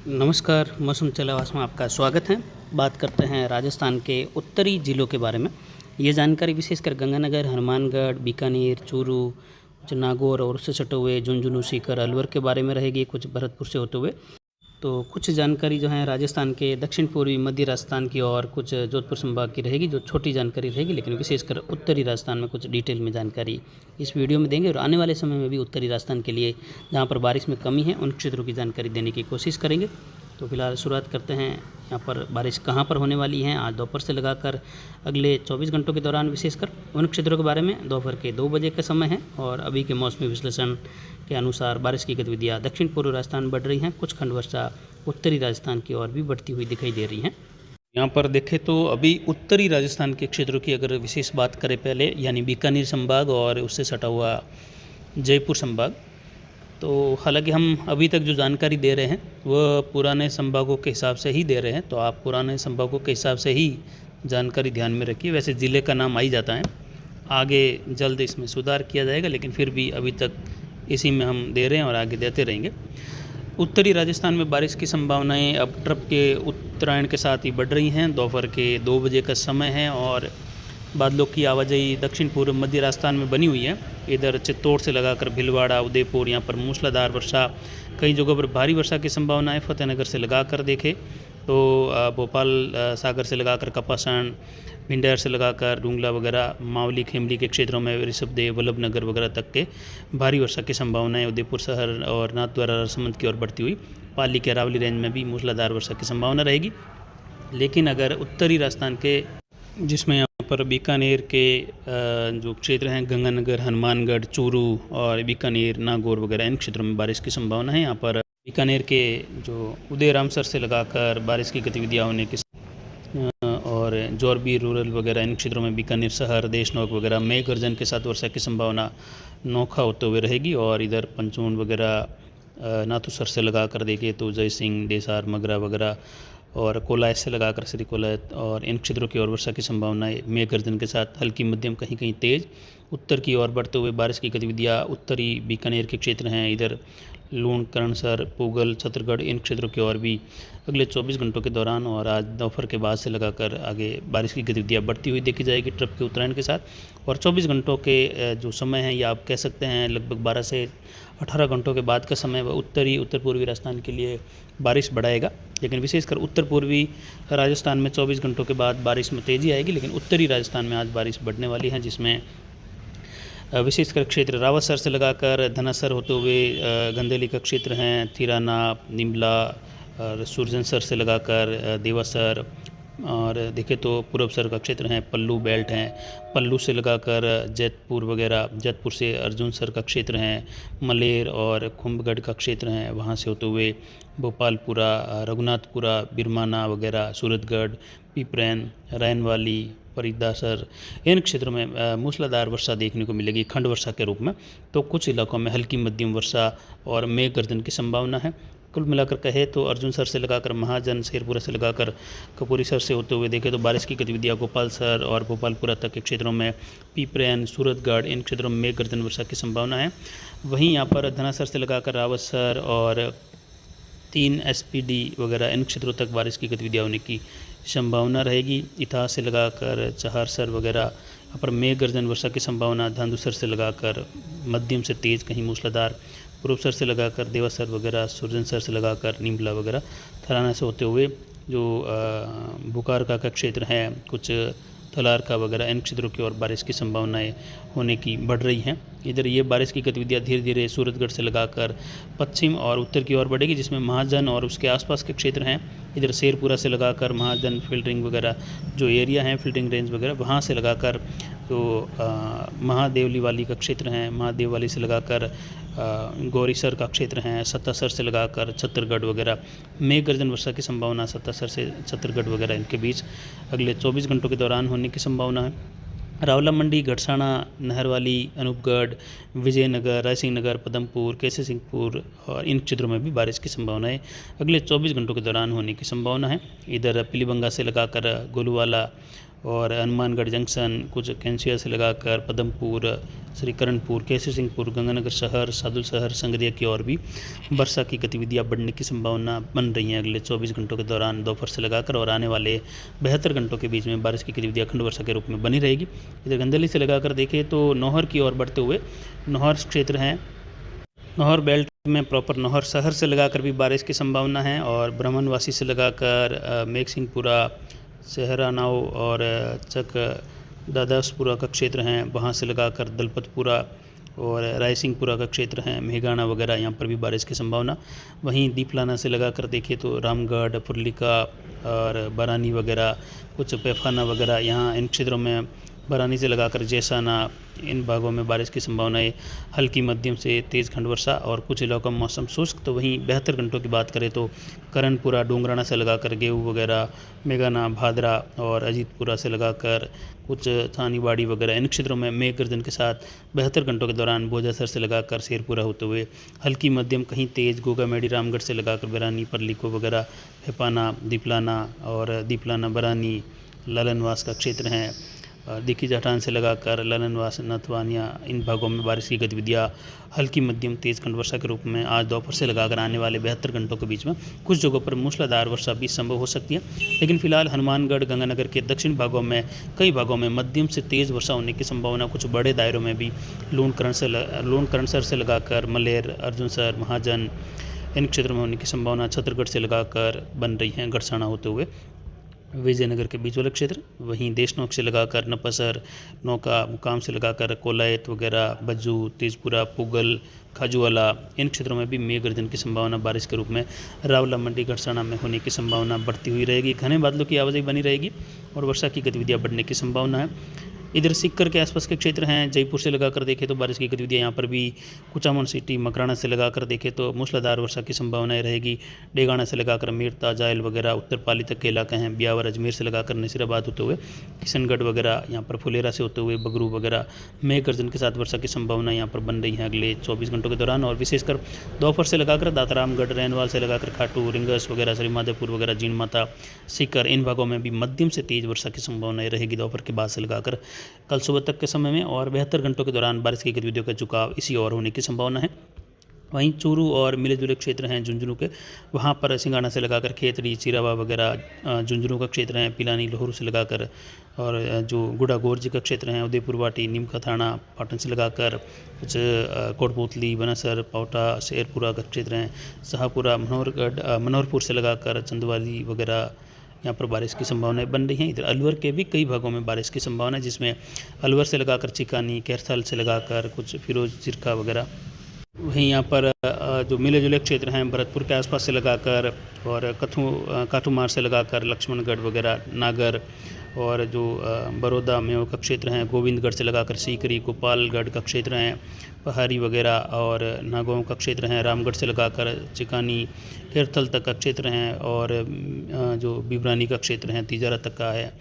नमस्कार, मौसम चलावास में आपका स्वागत है। बात करते हैं राजस्थान के उत्तरी ज़िलों के बारे में। ये जानकारी विशेषकर गंगानगर, हनुमानगढ़, बीकानेर, चूरू, जो नागौर और उससे सटे हुए झुंझुनू, सीकर, अलवर के बारे में रहेगी, कुछ भरतपुर से होते हुए। तो कुछ जानकारी जो है राजस्थान के दक्षिण पूर्वी मध्य राजस्थान की और कुछ जोधपुर संभाग की रहेगी, जो छोटी जानकारी रहेगी, लेकिन विशेषकर उत्तरी राजस्थान में कुछ डिटेल में जानकारी इस वीडियो में देंगे और आने वाले समय में भी उत्तरी राजस्थान के लिए जहाँ पर बारिश में कमी है उन क्षेत्रों की जानकारी देने की कोशिश करेंगे। तो फिलहाल शुरुआत करते हैं, यहाँ पर बारिश कहाँ पर होने वाली है आज दोपहर से लगाकर अगले 24 घंटों के दौरान। विशेषकर उन क्षेत्रों के बारे में दोपहर के 2 बजे का समय है और अभी के मौसमी विश्लेषण के अनुसार बारिश की गतिविधियाँ दक्षिण पूर्व राजस्थान बढ़ रही हैं, कुछ खंड वर्षा उत्तरी राजस्थान की ओर भी बढ़ती हुई दिखाई दे रही हैं। यहाँ पर देखें तो अभी उत्तरी राजस्थान के क्षेत्रों की अगर विशेष बात करें पहले, यानी बीकानेर संभाग और उससे सटा हुआ जयपुर संभाग, तो हालांकि हम अभी तक जो जानकारी दे रहे हैं वह पुराने संभागों के हिसाब से ही दे रहे हैं, तो आप पुराने संभागों के हिसाब से ही जानकारी ध्यान में रखिए। वैसे ज़िले का नाम आ ही जाता है, आगे जल्द इसमें सुधार किया जाएगा, लेकिन फिर भी अभी तक इसी में हम दे रहे हैं और आगे देते रहेंगे। उत्तरी राजस्थान में बारिश की संभावनाएं अब ट्रप के उत्तरायण के साथ ही बढ़ रही हैं। दोपहर के 2 बजे का समय है और बादलों की आवाजाही दक्षिण पूर्व मध्य राजस्थान में बनी हुई है। इधर चित्तौड़ से लगाकर भीलवाड़ा, उदयपुर, यहाँ पर मूसलाधार वर्षा, कई जगहों पर भारी वर्षा की संभावना है। फतेहनगर से लगाकर देखें तो भोपाल सागर से लगाकर कपासन, भिंडर से लगाकर डूंगला वगैरह, मावली, खेमली के क्षेत्रों में ऋषभदेव, वल्लभनगर वगैरह तक के भारी वर्षा की संभावना है। उदयपुर शहर और नाथद्वारा राजसमंद की ओर बढ़ती हुई पाली के अरावली रेंज में भी मूसलाधार वर्षा की संभावना रहेगी। लेकिन अगर उत्तरी राजस्थान के, जिसमें यहाँ पर बीकानेर के जो क्षेत्र हैं, गंगानगर, हनुमानगढ़, चूरू और बीकानेर, नागौर वगैरह, इन क्षेत्रों में बारिश की संभावना है। यहाँ पर बीकानेर के जो उदयरामसर से लगाकर बारिश की गतिविधियाँ होने की और जोरबी, रूरल वगैरह, इन क्षेत्रों में बीकानेर शहर, देशनोक वगैरह मेघ गर्जन के साथ वर्षा की संभावना नोखा होते हुए रहेगी। और इधर पंचून वगैरह नाथुसर से लगा कर देखें तो जय सिंह, डेसार, मगरा वगैरह और कोलायत से लगाकर श्री कोलायत और इन क्षेत्रों की ओर वर्षा की संभावना है, मेघ गर्जन के साथ हल्की मध्यम, कहीं कहीं तेज। उत्तर की ओर बढ़ते हुए बारिश की गतिविधियाँ उत्तरी बीकानेर के क्षेत्र हैं, इधर लूण, करणसर, पूगल, छतरगढ़, इन क्षेत्रों की ओर भी अगले 24 घंटों के दौरान और आज दोपहर के बाद से लगाकर आगे बारिश की गतिविधियाँ बढ़ती हुई देखी जाएगी ट्रप के उत्तरायण के साथ। और 24 घंटों के जो समय है, या आप कह सकते हैं लगभग 12 से 18 घंटों के बाद का समय, वह उत्तर पूर्वी राजस्थान के लिए बारिश बढ़ाएगा। लेकिन विशेषकर उत्तर पूर्वी राजस्थान में 24 घंटों के बाद बारिश में तेज़ी आएगी, लेकिन उत्तरी राजस्थान में आज बारिश बढ़ने वाली है, जिसमें विशेषकर क्षेत्र रावतसर से लगाकर धनासर होते हुए गंदेली का क्षेत्र हैं, थिराना, निमला और सुरजनसर से लगाकर देवासर, और देखें तो पूर्वसर का क्षेत्र हैं, पल्लू बेल्ट हैं, पल्लू से लगाकर जैतपुर वगैरह, जैतपुर से अर्जुनसर का क्षेत्र हैं, मलेर और कुंभगढ़ का क्षेत्र हैं, वहाँ से होते हुए भोपालपुरा, रघुनाथपुरा, बिरमाना वगैरह, सूरतगढ़, पिपरैन, रैनवाली, फरीदासर, इन क्षेत्रों में मूसलाधार वर्षा देखने को मिलेगी खंड वर्षा के रूप में। तो कुछ इलाकों में हल्की मध्यम वर्षा और मेघ गर्जन की संभावना है। कुल मिलाकर कहे तो अर्जुनसर से लगाकर महाजन, शेरपुरा से लगाकर कपूरीसर से होते हुए देखें तो बारिश की गतिविधियाँ गोपालसर और भोपालपुरा तक के क्षेत्रों में, पिपरैन, सूरतगढ़, इन क्षेत्रों में मेघ गर्जन वर्षा की संभावना है। वहीं यहाँ पर धनासर से लगाकर रावतसर और 3 SPD वगैरह, इन क्षेत्रों तक बारिश की गतिविधियाँ होने की संभावना रहेगी। इतिहास से लगाकर चहारसर वगैरह, यहाँ पर मेघ गर्जन वर्षा की संभावना। धांधुसर से लगाकर मध्यम से तेज़, कहीं मूसलाधार। पूर्वसर से लगाकर देवासर वगैरह, सुरजनसर से लगाकर निमला वगैरह, थराना से होते हुए जो बुकारका का क्षेत्र है, कुछ थलारका वगैरह, इन क्षेत्रों की ओर बारिश की संभावनाएं होने की बढ़ रही हैं। इधर ये बारिश की गतिविधियाँ धीरे धीरे सूरतगढ़ से लगाकर पश्चिम और उत्तर की ओर बढ़ेगी, जिसमें महाजन और उसके आसपास के क्षेत्र हैं। इधर शेरपुरा से लगाकर महाजन, फिल्टरिंग वगैरह जो एरिया हैं, फिल्टरिंग रेंज वगैरह, वहाँ से लगाकर जो महादेवली वाली का क्षेत्र हैं, महादेव वाली से लगाकर गौरीसर का क्षेत्र हैं, सत्तासर से लगाकर छत्तरगढ़ वगैरह, मेघ गर्जन वर्षा की संभावना सत्तासर से छत्तरगढ़ वगैरह, इनके बीच अगले 24 घंटों के दौरान होने की संभावना है। रावला मंडी, गढ़साना, नहरवाली, अनूपगढ़, विजयनगर, रायसिंह नगर, पदमपुर, कैसे सिंहपुर और इन क्षेत्रों में भी बारिश की संभावना है, अगले 24 घंटों के दौरान होने की संभावना है। इधर पीलीबंगा से लगाकर गोलूवाला और हनुमानगढ़ जंक्शन, कुछ कैंसिया से लगाकर पदमपुर, श्रीकरणपुर, केसरी सिंहपुर, गंगानगर शहर, सादुल शहर, संगरिया की ओर भी वर्षा की गतिविधियां बढ़ने की संभावना बन रही हैं अगले 24 घंटों के दौरान दोपहर से लगाकर, और आने वाले 72 घंटों के बीच में बारिश की गतिविधियां अखंड वर्षा के रूप में बनी रहेगी। इधर गंदली से लगाकर देखें तो नौहर की ओर बढ़ते हुए नौहर क्षेत्र हैं, नौहर बेल्ट में प्रॉपर नौहर शहर से लगाकर भी बारिश की संभावना है, और ब्राह्मणवासी से लगाकर मेघसिंहपुरा, सहरानाव और चक दादासपुरा का क्षेत्र हैं, वहाँ से लगाकर दलपतपुरा और रायसिंहपुरा का क्षेत्र है, मेघाना वगैरह, यहाँ पर भी बारिश की संभावना। वहीं दीपलाना से लगाकर देखें तो रामगढ़, फुरलिका और बरानी वगैरह, कुछ पैफाना वगैरह, यहाँ इन क्षेत्रों में बरानी से लगाकर जैसाना, इन भागों में बारिश की संभावना है, हल्की मध्यम से तेज़ खंड वर्षा, और कुछ इलाकों में मौसम शुष्क। तो वहीं 72 घंटों की बात करें तो करणपुरा, डोंगराना से लगाकर गेहूँ वगैरह, मेघाना, भादरा और अजीतपुरा से लगाकर कुछ थानीवाड़ी वगैरह, इन क्षेत्रों में मेघ गर्जन के साथ 72 घंटों के दौरान बोजासर से लगाकर शेरपुरा होते हुए हल्की मध्यम कहीं तेज़, गोगामेडी, रामगढ़ से लगाकर बरानी, परलीको वगैरह, फेपाना, दीपलाना और दीपलाना बरानी, ललनवास का क्षेत्र हैं, दिखी जाटान से लगाकर ललनवास, नथवानिया, इन भागों में बारिश की गतिविधियाँ हल्की मध्यम तेज़ खंड वर्षा के रूप में आज दोपहर से लगाकर आने वाले 72 घंटों के बीच में कुछ जगहों पर मूसलाधार वर्षा भी संभव हो सकती है। लेकिन फिलहाल हनुमानगढ़, गंगानगर के दक्षिण भागों में कई भागों में मध्यम से तेज़ वर्षा होने की संभावना, कुछ बड़े दायरों में भी लूणकरणसर से लगाकर मलेर, अर्जुनसर, महाजन, इन क्षेत्रों में होने की संभावना छत्तीसगढ़ से लगाकर बन रही हैं, गढ़साना होते हुए विजयनगर के बीच वाले क्षेत्र। वहीं देशनोक से लगाकर नपसर, नौका, मुकाम से लगाकर कोलायत वगैरह, बज्जू, तेजपुरा, पुगल, खाजूवाला, इन क्षेत्रों में भी मेघ गर्जन की संभावना बारिश के रूप में रावला मंडी, गढ़साना में होने की संभावना बढ़ती हुई रहेगी। घने बादलों की आवाजाही बनी रहेगी और वर्षा की गतिविधियाँ बढ़ने की संभावना है। इधर सीकर के आसपास के क्षेत्र हैं, जयपुर से लगाकर देखें तो बारिश की गतिविधियाँ यहाँ पर भी, कुचामन सिटी, मकराना से लगाकर देखें तो मूसलाधार वर्षा की संभावनाएं रहेगी। डेगाना से लगाकर मीरता, जायल वगैरह उत्तर पाली तक के इलाके हैं, ब्यावर, अजमेर से लगाकर नसीराबाद होते हुए किशनगढ़ वगैरह, यहाँ पर फुलेरा से होते हुए बगरू वगैरह, मेघ गर्जन के साथ वर्षा की संभावना यहाँ पर बन रही है अगले 24 घंटों के दौरान। और विशेषकर दोपहर से लगाकर दातारामगढ़, रैनवाल से लगाकर खाटू, रिंगस वगैरह, श्रीमाधोपुर वगैरह, जीण माता, सीकर, इन भागों में भी मध्यम से तेज़ वर्षा की संभावनाएं रहेगी दोपहर के बाद से लगाकर कल सुबह तक के समय में। और 72 घंटों के दौरान बारिश की गतिविधियों का झुकाव इसी ओर होने की संभावना है। वहीं चूरू और मिले जुले क्षेत्र हैं झुंझुनू के, वहाँ पर सिंगाना से लगाकर खेतरी, चिरावा वगैरह, झुंझुनू का क्षेत्र है, पिलानी, लोहरू से लगाकर, और जो गुड़ा गोरजी का क्षेत्र है, उदयपुर वाटी, नीमका थाना, पाटन से लगाकर कुछ कोटपुतली, बनसर, पावटा, शेरपुरा का क्षेत्र हैं, शाहपुरा, मनोहरपुर से लगाकर चंदवाली वगैरह, यहाँ पर बारिश की संभावनाएं बन रही हैं। इधर अलवर के भी कई भागों में बारिश की संभावना है, जिसमें अलवर से लगाकर चिकानी, कैरथल से लगाकर कुछ फिरोज चिरका वगैरह। वहीं यहाँ पर जो मिले जुले क्षेत्र हैं भरतपुर के आसपास से लगाकर, और काठूमार से लगाकर लक्ष्मणगढ़ वगैरह, नागर, और जो बड़ौदा मेव का क्षेत्र हैं, गोविंदगढ़ से लगाकर सीकरी, गोपालगढ़ का क्षेत्र हैं, पहाड़ी वगैरह, और नागौर का क्षेत्र हैं, रामगढ़ से लगाकर चिकानी, कैरथल तक का क्षेत्र हैं, और जो बिबरानी का क्षेत्र हैं, तिजारा तक का है,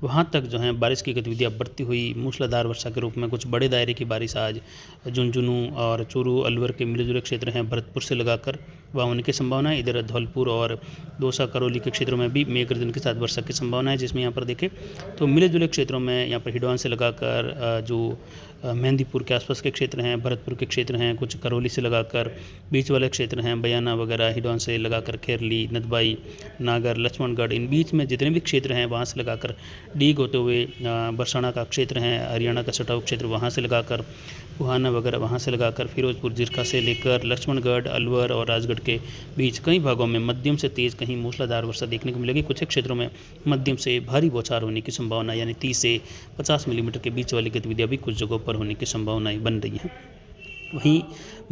वहाँ तक जो है बारिश की गतिविधियाँ बढ़ती हुई मूसलाधार वर्षा के रूप में कुछ बड़े दायरे की बारिश आज झुंझुनू और चूरू, अलवर के मिले जुले क्षेत्र हैं भरतपुर से लगाकर वहाँ होने की संभावना है। इधर धौलपुर और दौसा, करौली के क्षेत्रों में भी मेघ गर्जन के साथ वर्षा की संभावना है, जिसमें यहाँ पर देखें तो मिले जुले क्षेत्रों में यहाँ पर हिडौन से लगाकर जो मेहंदीपुर के आसपास के क्षेत्र हैं, भरतपुर के क्षेत्र हैं, कुछ करौली से लगाकर बीच वाले क्षेत्र हैं, बयाना वगैरह, हिडौन से लगाकर खेरली, नदबाई, नागर, लक्ष्मणगढ़, इन बीच में जितने भी क्षेत्र हैं वहाँ से लगाकर डीग होते हुए बरसाना का क्षेत्र हैं, हरियाणा का सटाऊ क्षेत्र, वहाँ से लगाकर बुहाना वगैरह, वहाँ से लगाकर फिरोजपुर, जिरका से लेकर लक्ष्मणगढ़, अलवर और राजगढ़ के बीच कई भागों में मध्यम से तेज़, कहीं मूसलाधार वर्षा देखने को मिलेगी। कुछ क्षेत्रों में मध्यम से भारी बौछार होने की संभावना, यानी 30 से 50 मिलीमीटर के बीच वाली गतिविधियाँ भी कुछ जगहों पर होने की संभावनाएं बन रही हैं। वहीं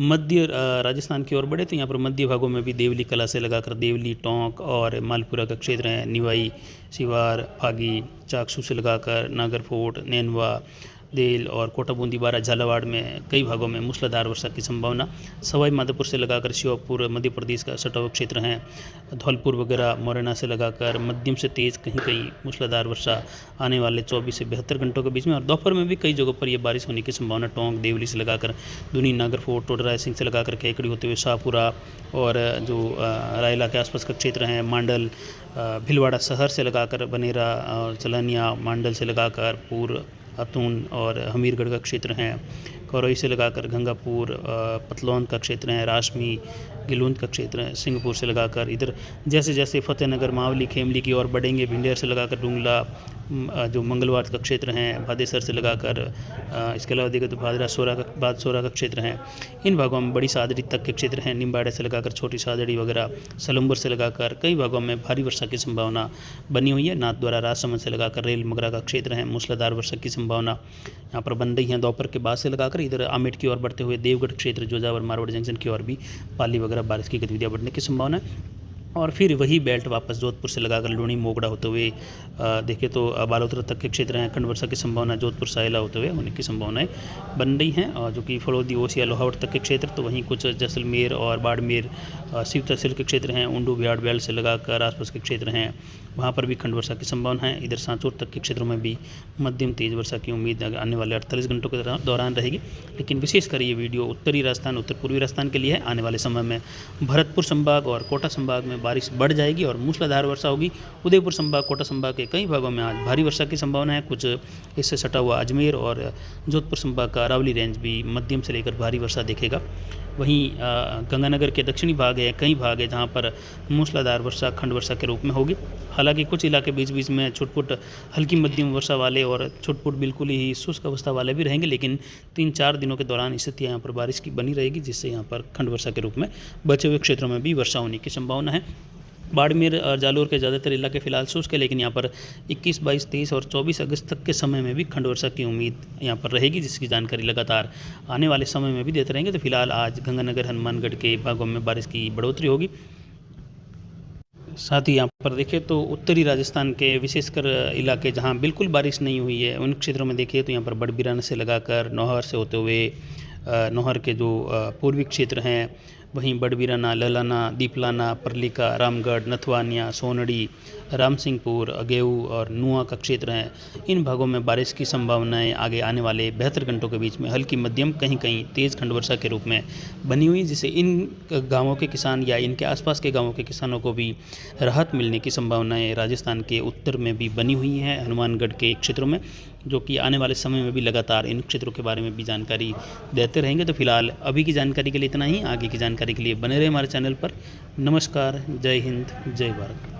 मध्य राजस्थान की ओर बढ़े तो यहाँ पर मध्य भागों में भी देवली कला से लगाकर देवली, टोंक और मालपुरा का क्षेत्र है, निवाई, सिवार, फागी, चाकसू से लगाकर नागरफोर्ट, नैनवा, देल और कोटा बूंदी बारा झालावाड़ में कई भागों में मूसलाधार वर्षा की संभावना। सवाई माधोपुर से लगाकर श्योपुर मध्य प्रदेश का सटा हुआ क्षेत्र है, धौलपुर वगैरह मुरैना से लगाकर मध्यम से तेज़ कहीं कहीं मूसलाधार वर्षा आने वाले 24 से 72 घंटों के बीच में। और दोपहर में भी कई जगहों पर यह बारिश होने की संभावना। टोंक देवली से लगाकर दूनी नागरफोर्ट टोडा रायसिंह से लगाकर केकड़ी होते हुए शाहपुरा और जो रायला के आसपास का क्षेत्र है, मांडल भीलवाड़ा शहर से लगाकर बनेरा और चलानिया, मांडल से लगाकर पूर अतून और हमीरगढ़ का क्षेत्र है, करौई से लगाकर गंगापुर, पतलौन का क्षेत्र है, राशमी गिलूंद का क्षेत्र है, सिंहपुर से लगाकर इधर जैसे जैसे फतेहनगर मावली खेमली की ओर बढ़ेंगे, भिंडेर से लगाकर डुंगला जो मंगलवार का क्षेत्र है, भादेसर से लगाकर इसके अलावा देखें तो भादरा सोरा का क्षेत्र है। इन भागों में बड़ी सादड़ी तक के क्षेत्र हैं, निम्बाड़े से लगाकर छोटी सादड़ी वगैरह, सलम्बर से लगाकर कई भागों में भारी वर्षा की संभावना बनी हुई है। नाथद्वारा राजसमंद से लगाकर रेल मगरा का क्षेत्र है, मूसलाधार वर्षा की संभावना यहाँ पर बन रही है। दोपहर के बाद से लगाकर इधर आमेठ की ओर बढ़ते हुए देवगढ़ क्षेत्र, जोजावर मारवाड़ जंक्शन की ओर भी पाली वगैरह बारिश की गतिविधियाँ बढ़ने की संभावना है। और फिर वही बेल्ट वापस जोधपुर से लगाकर लूणी मोगड़ा होते हुए देखें तो बालोतरा तक के क्षेत्र हैं, खंड वर्षा की संभावना जोधपुर साइला होते हुए होने की संभावनाएं बन रही हैं। और जो कि फलोदी ओसिया लोहावट तक के क्षेत्र, तो वहीं कुछ जैसलमेर और बाड़मेर शिव तहसील के क्षेत्र हैं, ऊंडू बिहाड़ बेल्ट से लगाकर आसपास के क्षेत्र हैं, वहाँ पर भी खंड वर्षा की संभावना है। इधर सांचौर तक के क्षेत्रों में भी मध्यम तेज वर्षा की उम्मीद आने वाले 48 घंटों के दौरान रहेगी। लेकिन विशेषकर ये वीडियो उत्तरी राजस्थान, उत्तर पूर्वी राजस्थान के लिए है। आने वाले समय में भरतपुर संभाग और कोटा संभाग में बारिश बढ़ जाएगी और मूसलाधार वर्षा होगी। उदयपुर संभाग, कोटा संभाग के कई भागों में आज भारी वर्षा की संभावना है। कुछ इससे सटा हुआ अजमेर और जोधपुर संभाग का अरावली रेंज भी मध्यम से लेकर भारी वर्षा देखेगा। वहीं गंगानगर के दक्षिणी भाग है, कई भाग है जहाँ पर मूसलाधार वर्षा खंड वर्षा के रूप में होगी। हालांकि कुछ इलाके बीच बीच में छुटपुट हल्की मध्यम वर्षा वाले और छुटपुट बिल्कुल ही शुष्क अवस्था वाले भी रहेंगे। लेकिन 3-4 दिनों के दौरान स्थिति यहाँ पर बारिश की बनी रहेगी, जिससे यहाँ पर खंड वर्षा के रूप में बचे हुए क्षेत्रों में भी वर्षा होने की संभावना है। बाड़मेर और जालोर के ज़्यादातर इलाके फिलहाल शुष्क है, लेकिन यहाँ पर 21, 22, 23 और 24 अगस्त तक के समय में भी खंड वर्षा की उम्मीद यहाँ पर रहेगी, जिसकी जानकारी लगातार आने वाले समय में भी देते रहेंगे। तो फिलहाल आज गंगानगर, हनुमानगढ़ के भागों में बारिश की बढ़ोतरी होगी। साथ ही यहाँ पर देखें तो उत्तरी राजस्थान के विशेषकर इलाके जहाँ बिल्कुल बारिश नहीं हुई है, उन क्षेत्रों में देखिए तो यहाँ पर बड़बिराना से लगाकर नौहर से होते हुए नौहर के जो पूर्वी क्षेत्र हैं, वहीं बड़बिराना, ललाना, दीपलाना, परलिका, रामगढ़, नथवानिया, सोनड़ी, रामसिंहपुर, अगेऊ और नुआ का क्षेत्र है। इन भागों में बारिश की संभावनाएं आगे आने वाले 72 घंटों के बीच में हल्की मध्यम कहीं कहीं तेज़ खंड वर्षा के रूप में बनी हुई, जिससे इन गांवों के किसान या इनके आसपास के गांवों के किसानों को भी राहत मिलने की संभावनाएं राजस्थान के उत्तर में भी बनी हुई हैं, हनुमानगढ़ के क्षेत्रों में, जो कि आने वाले समय में भी लगातार इन क्षेत्रों के बारे में भी जानकारी देते रहेंगे। तो फिलहाल अभी की जानकारी के लिए इतना ही। आगे की जानकारी के लिए बने रहे हमारे चैनल पर। नमस्कार, जय हिंद, जय भारत।